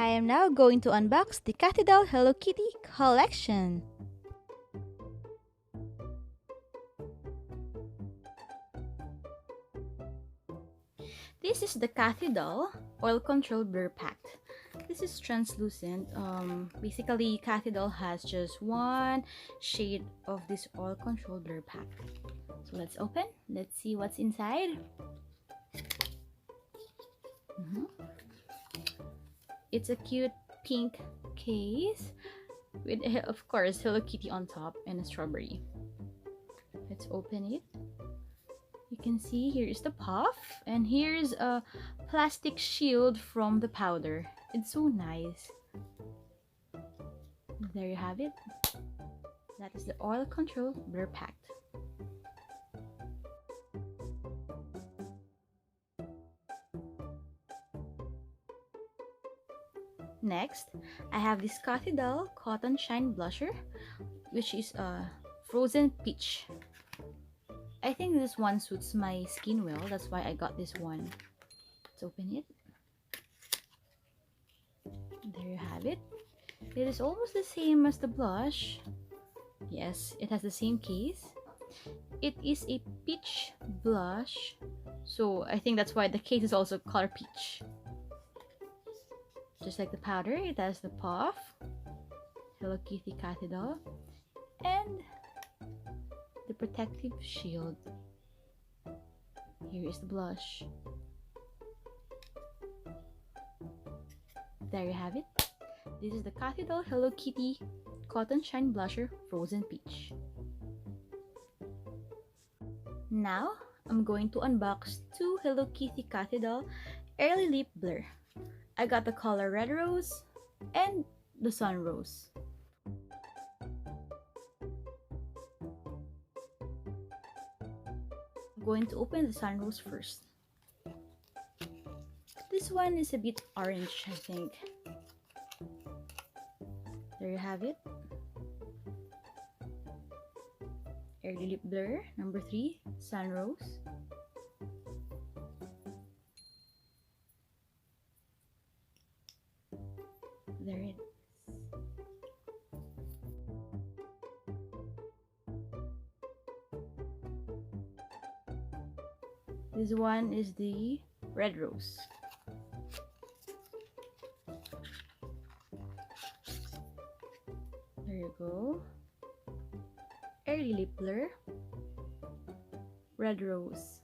I am now going to unbox the Cathy Doll Hello Kitty collection. This is the Cathy Doll Oil Control Blur Pack. This is translucent. Basically, Cathy Doll has just one shade of this oil control blur pack. So let's open. Let's see what's inside. It's a cute pink case with, of course, Hello Kitty on top and a strawberry. Let's open it. You can see here is the puff, and here's a plastic shield from the powder. It's so nice. There you have it. That is the oil control blur pack. Next, I have this Cathy Doll Cotton Shine Blusher, which is a frozen peach. I think this one suits my skin well, that's why I got this one. Let's open it. There you have it. It is almost the same as the blush. Yes, it has the same case. It is a peach blush, so I think that's why the case is also color peach. Just like the powder, it has the puff, Hello Kitty Cathy Doll, and the protective shield. Here is the blush. There you have it. This is the Cathy Doll Hello Kitty Cotton Shine Blusher Frozen Peach. Now, I'm going to unbox two Hello Kitty Cathy Doll Early Lip Blur. I got the color Red Rose and the Sun Rose. I'm going to open the Sun Rose first. This one is a bit orange, I think. There you have it. Early Lip Blur, number 3, Sun Rose. There it is. This one is the Red Rose. There you go. Early Lip Blur, Red Rose.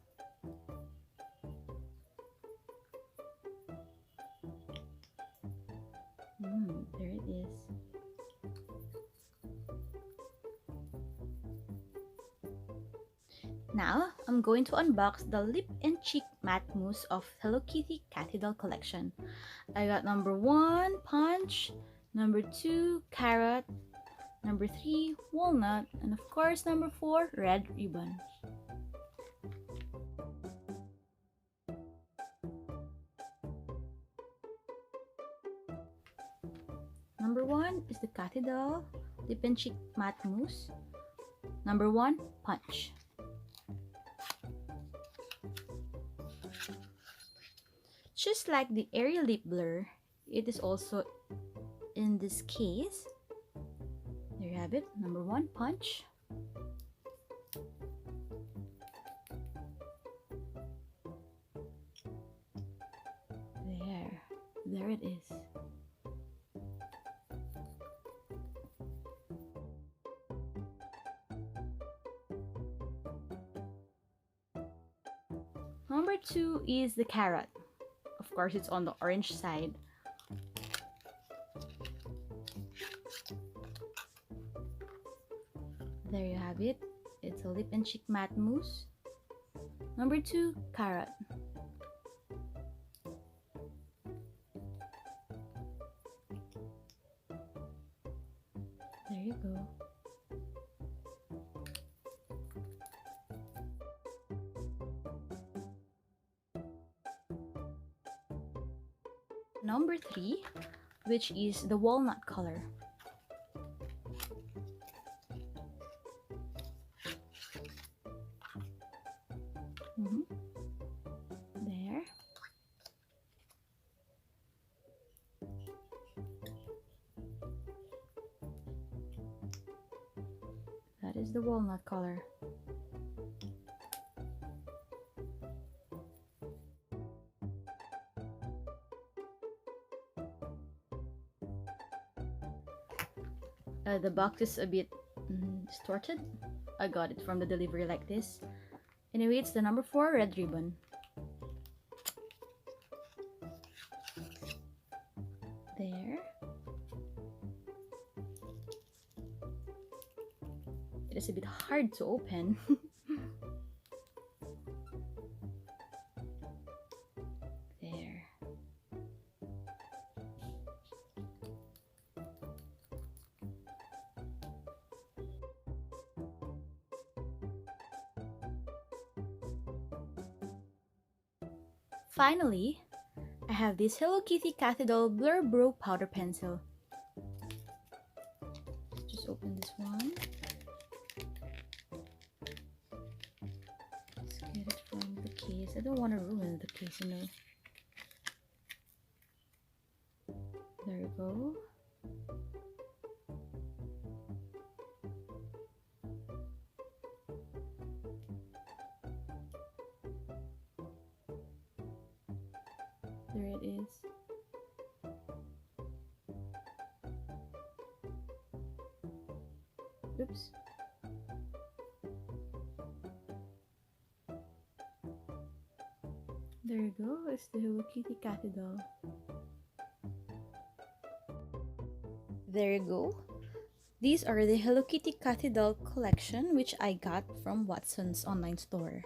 There it is. Now, I'm going to unbox the Lip and Cheek Matte Mousse of Hello Kitty Cathy Doll collection. I got number 1, Punch, number 2, Carrot, number 3, Walnut, and of course number 4, Red Ribbon. Number 1 is the Cathy Doll Lip and Cheek Matte Mousse. Number 1, Punch. Just like the Airy Lip Blur, it is also in this case. There you have it, number 1, Punch. There it is. Number 2 is the Carrot. Of course, it's on the orange side. There you have it. It's a Lip and Cheek Matte Mousse. Number 2, Carrot. There you go. Number 3, which is the walnut color. There. That is the walnut color. The box is a bit distorted. I got it from the delivery like this. Anyway, it's the number 4 red ribbon. There. It is a bit hard to open. There. Finally, I have this Hello Kitty Cathy Doll Blur Brow Powder Pencil. Just open this one. Let's get it from the case. I don't want to ruin the case, you know. There you go. There it is. Oops. There you go. It's the Hello Kitty Cathy Doll. There you go. These are the Hello Kitty Cathy Doll collection which I got from Watson's online store.